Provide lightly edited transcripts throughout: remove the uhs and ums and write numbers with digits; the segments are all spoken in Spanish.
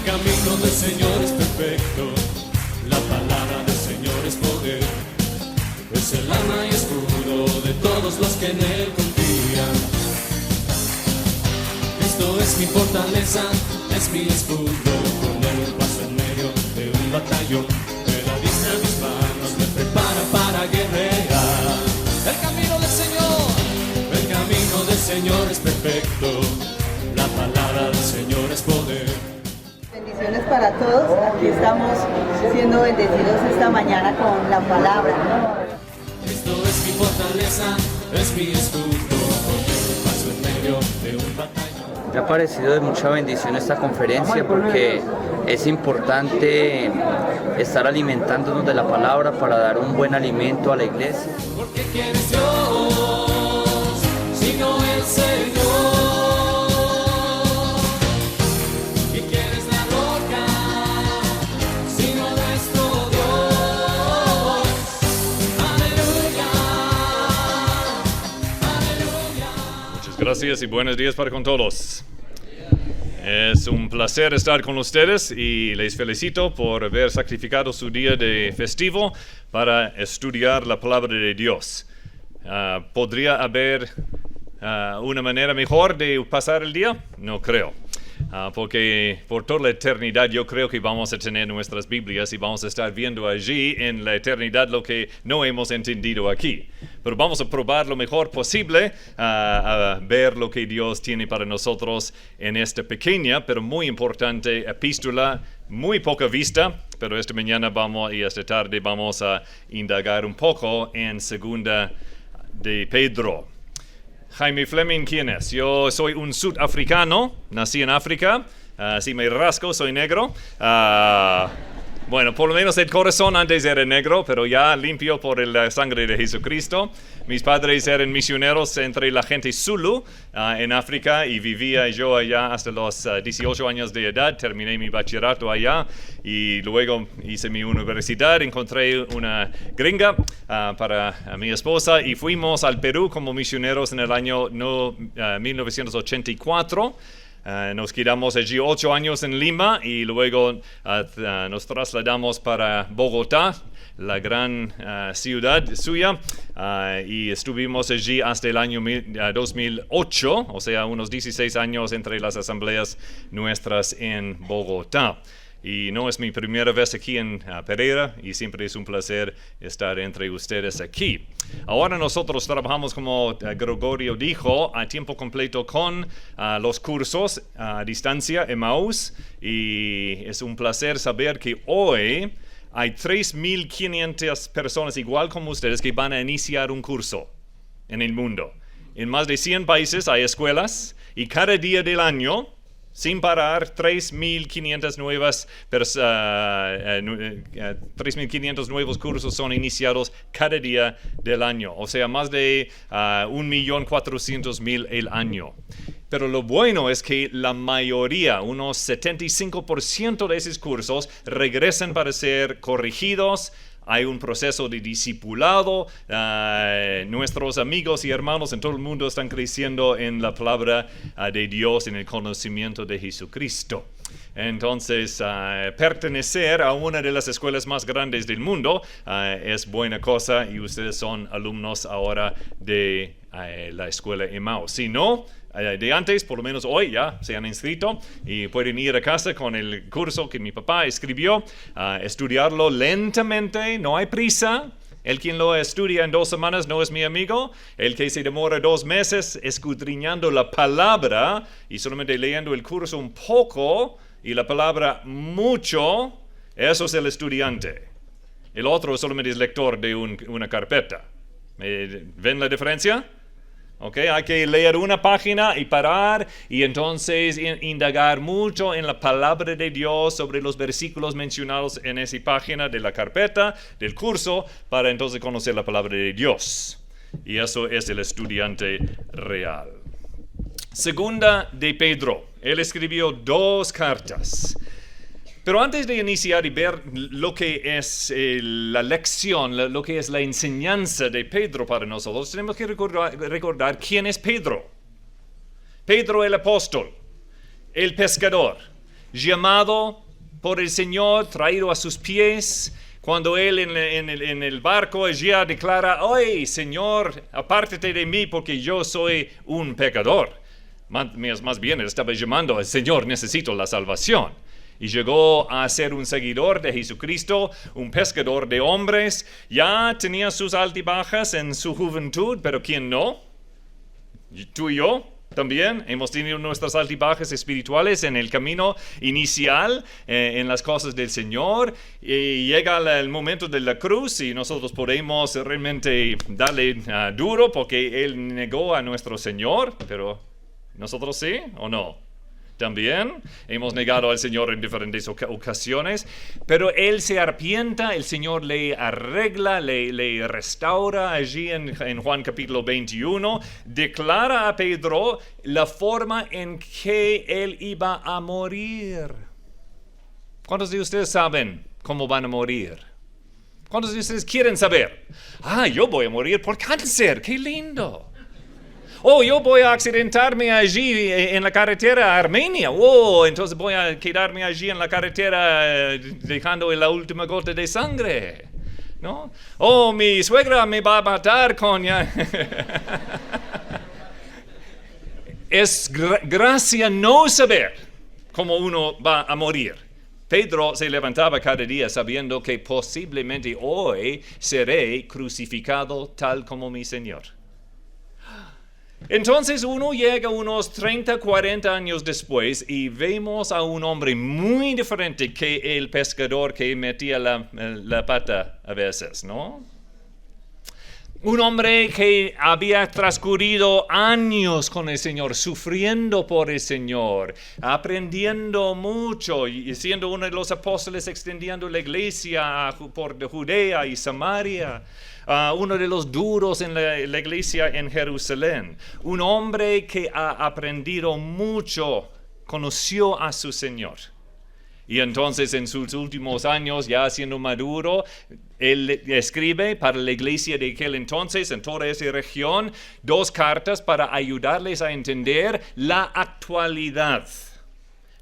camino del Señor es perfecto, la palabra del Señor es poder. Es el arma y escudo de todos los que en Él confían. Cristo es mi fortaleza, es mi escudo. Con Él paso en medio de un batallón. Me da vista en mis manos, me prepara para guerrear. El camino del Señor es perfecto. La palabra del Señor es poder. Bendiciones para todos. Aquí estamos siendo bendecidos esta mañana con la palabra. Cristo es mi fortaleza, es mi escudo. Con Él paso en medio de un batallón. Me ha parecido de mucha bendición esta conferencia porque es importante estar alimentándonos de la palabra para dar un buen alimento a la iglesia. Porque ¿quién es Dios sino el Señor? ¿Y quién es la roca sino nuestro Dios? Aleluya, aleluya. Muchas gracias y buenos días para con todos. Es un placer estar con ustedes y les felicito por haber sacrificado su día de festivo para estudiar la palabra de Dios. ¿Podría haber una manera mejor de pasar el día? No creo. Porque por toda la eternidad yo creo que vamos a tener nuestras Biblias y vamos a estar viendo allí en la eternidad lo que no hemos entendido aquí. Pero vamos a probar lo mejor posible a ver lo que Dios tiene para nosotros en esta pequeña pero muy importante epístola, muy poca vista, pero esta mañana y esta tarde vamos a indagar un poco en segunda de Pedro. Jaime Fleming, ¿quién es? Yo soy un sudafricano, nací en África, si me rasco soy negro. Bueno, por lo menos el corazón antes era negro, pero ya limpio por la sangre de Jesucristo. Mis padres eran misioneros entre la gente Zulu en África y vivía yo allá hasta los 18 años de edad. Terminé mi bachillerato allá y luego hice mi universidad. Encontré una gringa para mi esposa y fuimos al Perú como misioneros en el año 1984. Nos quedamos allí 8 años en Lima y luego nos trasladamos para Bogotá, la gran ciudad suya, y estuvimos allí hasta el año 2008, o sea, unos 16 años entre las asambleas nuestras en Bogotá. Y no es mi primera vez aquí en Pereira y siempre es un placer estar entre ustedes aquí. Ahora nosotros trabajamos, como Gregorio dijo, a tiempo completo con los cursos a distancia Emmaus, y es un placer saber que hoy hay 3,500 personas igual como ustedes que van a iniciar un curso en el mundo. En más de 100 países hay escuelas y cada día del año, sin parar, 3,500 nuevos cursos son iniciados cada día del año. O sea, más de 1,400,000 el año. Pero lo bueno es que la mayoría, unos 75% de esos cursos, regresan para ser corregidos. Hay un proceso de discipulado. Nuestros amigos y hermanos en todo el mundo están creciendo en la palabra de Dios, en el conocimiento de Jesucristo. Entonces, pertenecer a una de las escuelas más grandes del mundo es buena cosa, y ustedes son alumnos ahora de la escuela Emmaus. Si no, de antes, por lo menos hoy ya se han inscrito y pueden ir a casa con el curso que mi papá escribió, estudiarlo lentamente, no hay prisa. El quien lo estudia en 2 semanas no es mi amigo. El que se demora 2 meses escudriñando la palabra y solamente leyendo el curso un poco y la palabra mucho, eso es el estudiante. El otro solamente es lector de una carpeta. ¿Ven la diferencia? Okay, hay que leer una página y parar y entonces indagar mucho en la palabra de Dios sobre los versículos mencionados en esa página de la carpeta del curso para entonces conocer la palabra de Dios. Y eso es el estudiante real. Segunda de Pedro. Él escribió 2 cartas. Pero antes de iniciar y ver lo que es la lección, lo que es la enseñanza de Pedro para nosotros, tenemos que recordar quién es Pedro. Pedro el apóstol, el pescador, llamado por el Señor, traído a sus pies, cuando él en el barco allí declara, ¡ay, Señor, apártate de mí porque yo soy un pecador! Más bien, él estaba llamando al Señor, necesito la salvación. Y llegó a ser un seguidor de Jesucristo, un pescador de hombres. Ya tenía sus altibajas en su juventud, pero ¿quién no? Tú y yo también hemos tenido nuestras altibajas espirituales en el camino inicial, en las cosas del Señor. Y llega el momento de la cruz y nosotros podemos realmente darle duro porque Él negó a nuestro Señor, pero ¿nosotros sí o no? También hemos negado al Señor en diferentes ocasiones, pero Él se arrepienta, el Señor le arregla, le restaura allí en Juan capítulo 21, declara a Pedro la forma en que Él iba a morir. ¿Cuántos de ustedes saben cómo van a morir? ¿Cuántos de ustedes quieren saber? Yo voy a morir por cáncer, ¡qué lindo! Yo voy a accidentarme allí en la carretera a Armenia. Entonces voy a quedarme allí en la carretera dejando la última gota de sangre. ¿No? Mi suegra me va a matar con... Es gracia no saber cómo uno va a morir. Pedro se levantaba cada día sabiendo que posiblemente hoy seré crucificado tal como mi Señor. Entonces uno llega unos 30, 40 años después y vemos a un hombre muy diferente que el pescador que metía la pata a veces, ¿no? Un hombre que había transcurrido años con el Señor, sufriendo por el Señor, aprendiendo mucho y siendo uno de los apóstoles extendiendo la iglesia por Judea y Samaria. Uno de los duros en la iglesia en Jerusalén. Un hombre que ha aprendido mucho, conoció a su Señor. Y entonces en sus últimos años, ya siendo maduro, él escribe para la iglesia de aquel entonces, en toda esa región, 2 cartas para ayudarles a entender la actualidad,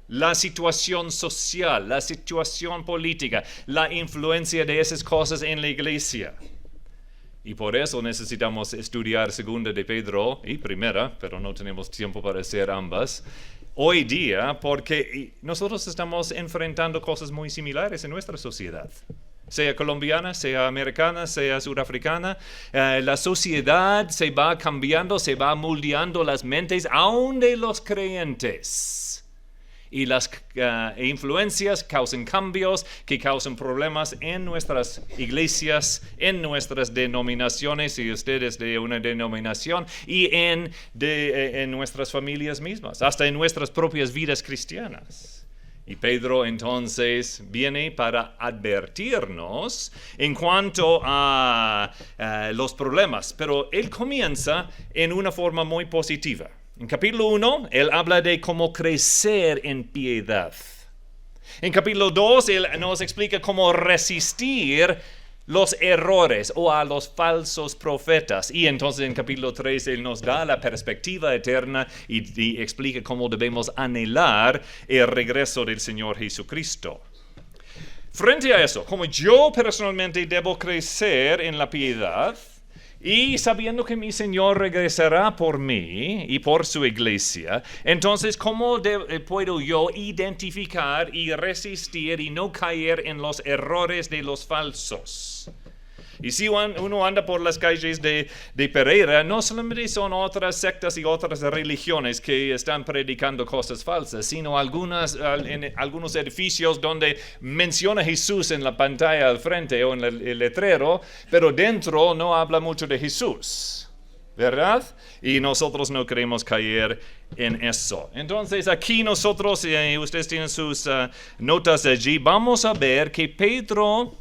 la situación social, la situación política, la influencia de esas cosas en la iglesia. Y por eso necesitamos estudiar segunda de Pedro y primera, pero no tenemos tiempo para hacer ambas hoy día, porque nosotros estamos enfrentando cosas muy similares en nuestra sociedad. Sea colombiana, sea americana, sea surafricana, la sociedad se va cambiando, se va moldeando las mentes aún de los creyentes. Y las influencias causan cambios que causan problemas en nuestras iglesias, en nuestras denominaciones, si ustedes de una denominación, y en nuestras familias mismas, hasta en nuestras propias vidas cristianas. Y Pedro entonces viene para advertirnos en cuanto a los problemas, pero él comienza en una forma muy positiva. En capítulo 1, él habla de cómo crecer en piedad. En capítulo 2, él nos explica cómo resistir los errores o a los falsos profetas. Y entonces en capítulo 3, él nos da la perspectiva eterna y explica cómo debemos anhelar el regreso del Señor Jesucristo. Frente a eso, como yo personalmente debo crecer en la piedad, y sabiendo que mi Señor regresará por mí y por su iglesia, entonces, ¿cómo puedo yo identificar y resistir y no caer en los errores de los falsos? Y si uno anda por las calles de Pereira, no solamente son otras sectas y otras religiones que están predicando cosas falsas, sino en algunos edificios donde menciona Jesús en la pantalla al frente o en el letrero, pero dentro no habla mucho de Jesús, ¿verdad? Y nosotros no queremos caer en eso. Entonces aquí nosotros, ustedes tienen sus notas allí, vamos a ver que Pedro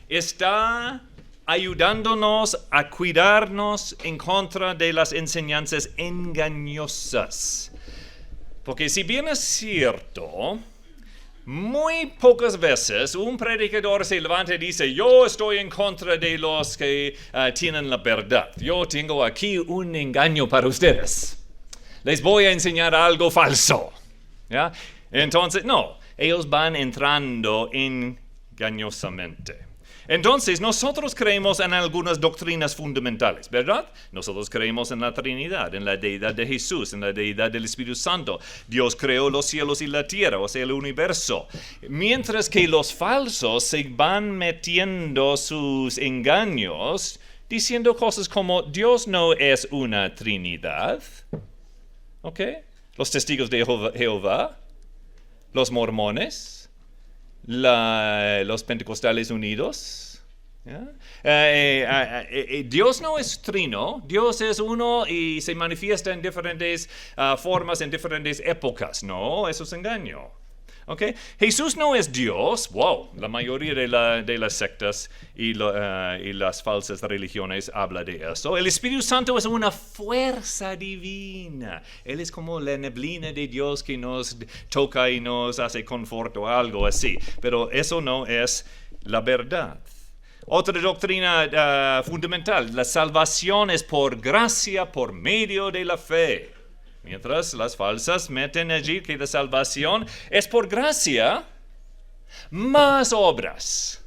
está ayudándonos a cuidarnos en contra de las enseñanzas engañosas. Porque si bien es cierto, muy pocas veces un predicador se levanta y dice, yo estoy en contra de los que tienen la verdad. Yo tengo aquí un engaño para ustedes. Les voy a enseñar algo falso. ¿Ya? Entonces, no, ellos van entrando engañosamente. Entonces, nosotros creemos en algunas doctrinas fundamentales, ¿verdad? Nosotros creemos en la Trinidad, en la deidad de Jesús, en la deidad del Espíritu Santo. Dios creó los cielos y la tierra, o sea, el universo. Mientras que los falsos se van metiendo sus engaños, diciendo cosas como, Dios no es una Trinidad. ¿Ok? Los testigos de Jehová, los mormones, los pentecostales unidos. Dios no es trino, Dios es uno y se manifiesta en diferentes formas, en diferentes épocas. No, eso es engaño. Okay. Jesús no es Dios. Wow, la mayoría de las sectas y las falsas religiones habla de eso. El Espíritu Santo es una fuerza divina. Él es como la neblina de Dios que nos toca y nos hace confort o algo así. Pero eso no es la verdad. Otra doctrina fundamental, la salvación es por gracia, por medio de la fe. Mientras las falsas meten allí que la salvación es por gracia, más obras.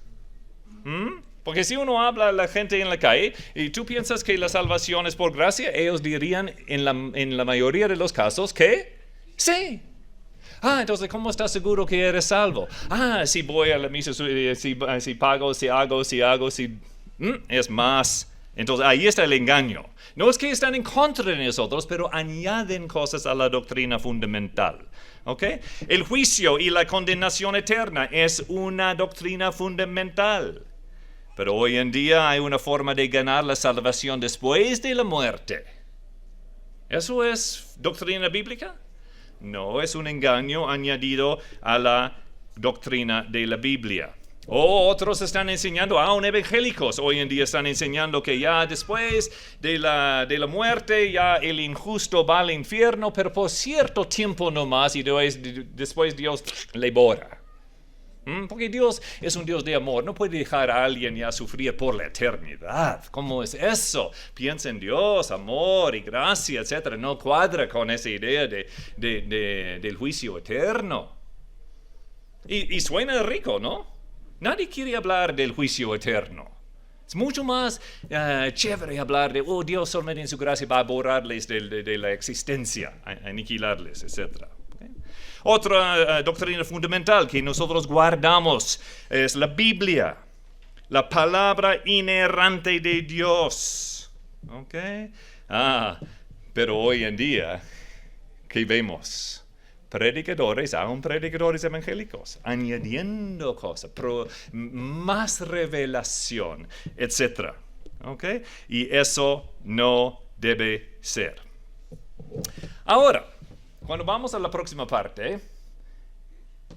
Porque si uno habla a la gente en la calle y tú piensas que la salvación es por gracia, ellos dirían en la mayoría de los casos que sí. Entonces, ¿cómo estás seguro que eres salvo? Si voy a la misa, si pago, si hago, es más. Entonces, ahí está el engaño. No es que están en contra de nosotros, pero añaden cosas a la doctrina fundamental. ¿Okay? El juicio y la condenación eterna es una doctrina fundamental. Pero hoy en día hay una forma de ganar la salvación después de la muerte. ¿Eso es doctrina bíblica? No, es un engaño añadido a la doctrina de la Biblia. Otros están enseñando, aún evangélicos hoy en día están enseñando que ya después de la muerte ya el injusto va al infierno, pero por cierto tiempo nomás y después Dios le borra. Porque Dios es un Dios de amor, no puede dejar a alguien ya sufrir por la eternidad. ¿Cómo es eso? Piensa en Dios, amor y gracia, etc. No cuadra con esa idea del juicio eterno. Y suena rico, ¿no? Nadie quiere hablar del juicio eterno. Es mucho más chévere hablar de, Dios solamente en su gracia va a borrarles de la existencia, aniquilarles, etc. ¿Okay? Otra doctrina fundamental que nosotros guardamos es la Biblia, la palabra inerrante de Dios. ¿Okay? Pero hoy en día, ¿qué vemos? Aún predicadores evangélicos, añadiendo cosas, más revelación, etc. ¿Okay? Y eso no debe ser. Ahora, cuando vamos a la próxima parte,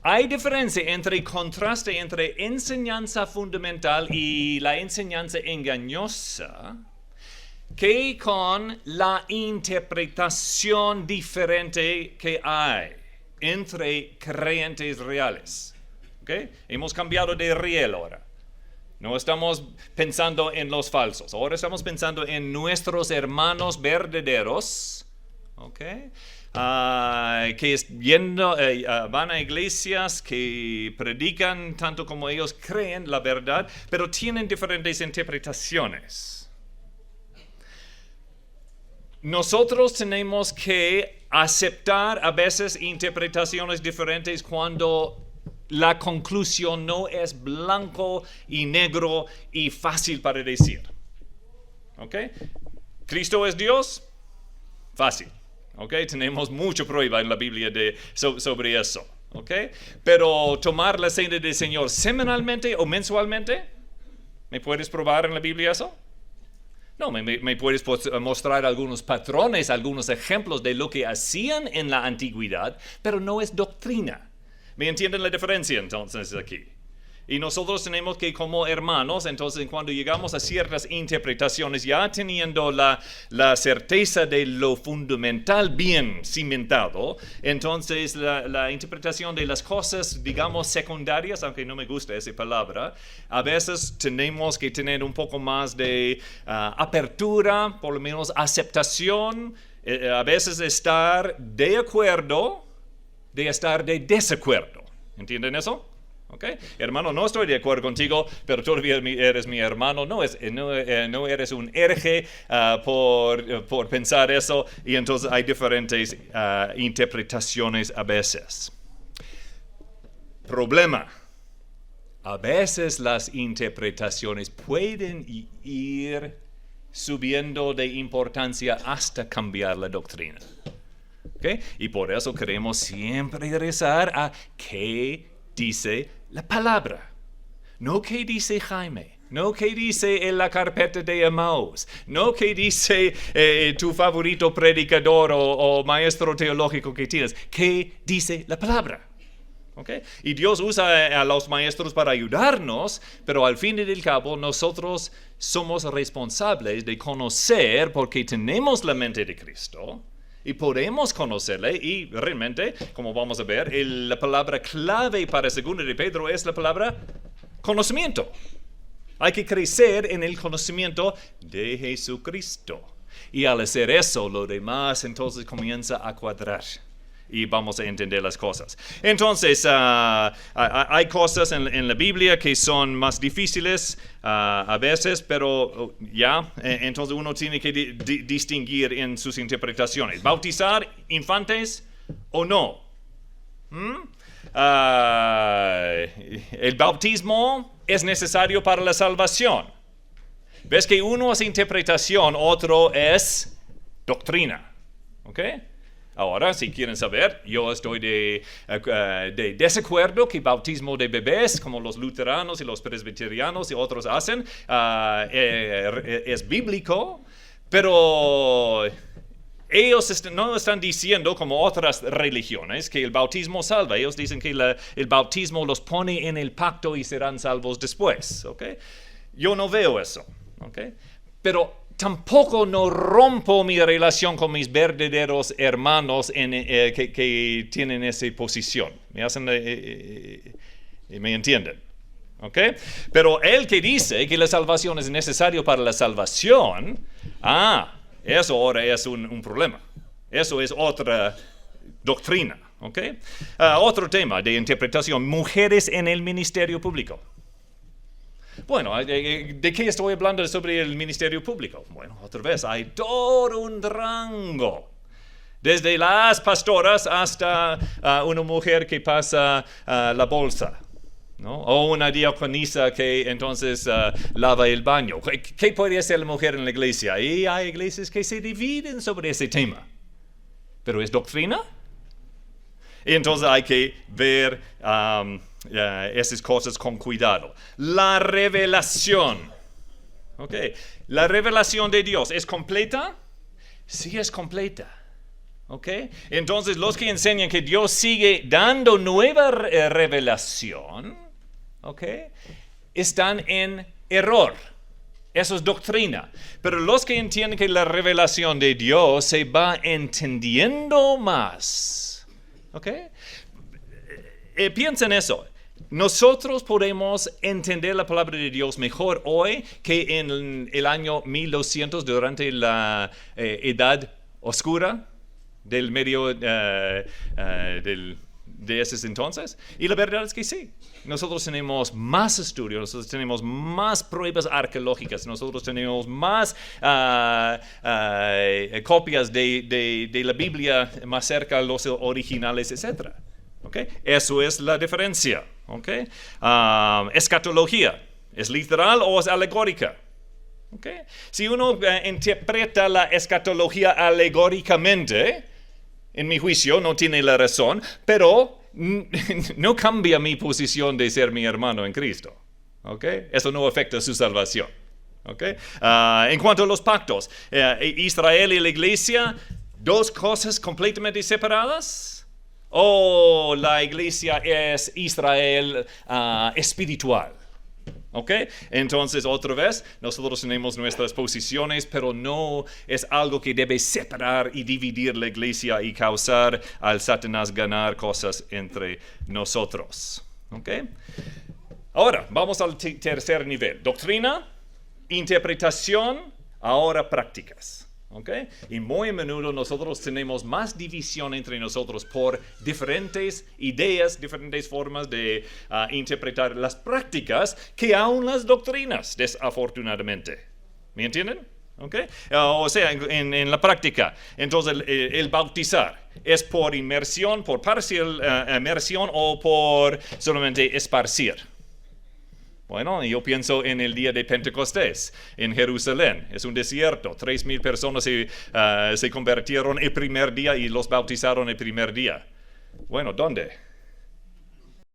hay diferencia entre contraste entre enseñanza fundamental y la enseñanza engañosa, que con la interpretación diferente que hay entre creyentes reales. ¿Okay? Hemos cambiado de riel ahora. No estamos pensando en los falsos. Ahora estamos pensando en nuestros hermanos verdaderos. ¿Okay? Que van a iglesias que predican tanto como ellos creen la verdad, pero tienen diferentes interpretaciones. Nosotros tenemos que aceptar a veces interpretaciones diferentes cuando la conclusión no es blanco y negro y fácil para decir. ¿Ok? ¿Cristo es Dios? Fácil. ¿Ok? Tenemos mucha prueba en la Biblia sobre eso. ¿Ok? Pero tomar la cena del Señor semanalmente o mensualmente, ¿me puedes probar en la Biblia eso? No, me puedes mostrar algunos patrones, algunos ejemplos de lo que hacían en la antigüedad, pero no es doctrina. ¿Me entienden la diferencia entonces aquí? Y nosotros tenemos que como hermanos, entonces cuando llegamos a ciertas interpretaciones, ya teniendo la certeza de lo fundamental bien cimentado, entonces la interpretación de las cosas, digamos, secundarias, aunque no me gusta esa palabra, a veces tenemos que tener un poco más de apertura, por lo menos aceptación, a veces estar de acuerdo, de estar de desacuerdo. ¿Entienden eso? ¿Okay? Hermano, no estoy de acuerdo contigo, pero todavía eres mi hermano. No eres un hereje por pensar eso, y entonces hay diferentes interpretaciones a veces. Problema. A veces las interpretaciones pueden ir subiendo de importancia hasta cambiar la doctrina. ¿Okay? Y por eso queremos siempre regresar a qué dice la palabra. No qué dice Jaime. No qué dice en la carpeta de Emmaus. No qué dice tu favorito predicador o maestro teológico que tienes. ¿Qué dice la palabra? ¿Okay? Y Dios usa a los maestros para ayudarnos, pero al fin y al cabo nosotros somos responsables de conocer, porque tenemos la mente de Cristo y podemos conocerle, y realmente, como vamos a ver, la palabra clave para 2 de Pedro es la palabra conocimiento. Hay que crecer en el conocimiento de Jesucristo, y al hacer eso, lo demás entonces comienza a cuadrar. Y vamos a entender las cosas. Entonces, hay cosas en la Biblia que son más difíciles a veces, pero entonces uno tiene que distinguir en sus interpretaciones. ¿Bautizar infantes o no? El bautismo es necesario para la salvación. ¿Ves que uno es interpretación, otro es doctrina? ¿Ok? Ahora, si quieren saber, yo estoy de desacuerdo que bautismo de bebés, como los luteranos y los presbiterianos y otros hacen, es bíblico, pero ellos no están diciendo, como otras religiones, que el bautismo salva. Ellos dicen que el bautismo los pone en el pacto y serán salvos después. ¿Okay? Yo no veo eso. ¿Okay? Pero tampoco no rompo mi relación con mis verdaderos hermanos que tienen esa posición. ¿Me entienden? ¿Okay? Pero el que dice que la salvación es necesaria para la salvación, eso ahora es un problema. Eso es otra doctrina. ¿Okay? Otro tema de interpretación: mujeres en el ministerio público. Bueno, ¿de qué estoy hablando sobre el ministerio público? Bueno, otra vez, hay todo un rango. Desde las pastoras hasta una mujer que pasa la bolsa, ¿no? O una diaconisa que entonces lava el baño. ¿Qué puede hacer la mujer en la iglesia? Y hay iglesias que se dividen sobre ese tema. ¿Pero es doctrina? Y entonces hay que ver esas cosas con cuidado. La revelación. Okay. La revelación de Dios, ¿es completa? Sí, es completa. Okay. Entonces los que enseñan que Dios sigue dando nueva revelación, okay, están en error. Eso es doctrina. Pero los que entienden que la revelación de Dios se va entendiendo más. ¿Okay? Piensa en eso. Nosotros podemos entender la palabra de Dios mejor hoy que en el año 1200, durante la edad oscura del medio de esos entonces. Y la verdad es que sí. Nosotros tenemos más estudios, nosotros tenemos más pruebas arqueológicas, nosotros tenemos más copias de la Biblia más cerca a los originales, etc. ¿Okay? Eso es la diferencia. ¿Okay? Escatología, ¿es literal o es alegórica? ¿Okay? Si uno interpreta la escatología alegóricamente, en mi juicio no tiene la razón, pero no cambia mi posición de ser mi hermano en Cristo. ¿Okay? Eso no afecta su salvación. ¿Okay? En cuanto a los pactos, Israel y la iglesia, dos cosas completamente separadas. ¿O la iglesia es Israel espiritual? ¿Ok? Entonces, otra vez, nosotros tenemos nuestras posiciones, pero no es algo que debe separar y dividir la iglesia y causar al Satanás ganar cosas entre nosotros. ¿Ok? Ahora, vamos al tercer nivel. Doctrina, interpretación, ahora prácticas. ¿Okay? Y muy a menudo nosotros tenemos más división entre nosotros por diferentes ideas, diferentes formas de interpretar las prácticas que aún las doctrinas, desafortunadamente. ¿Me entienden? ¿Okay? O sea, en la práctica, entonces el bautizar es por inmersión, por parcial inmersión o por solamente esparcir. Bueno, yo pienso en el día de Pentecostés en Jerusalén. Es un desierto. 3,000 personas se convirtieron el primer día y los bautizaron el primer día. Bueno, ¿dónde?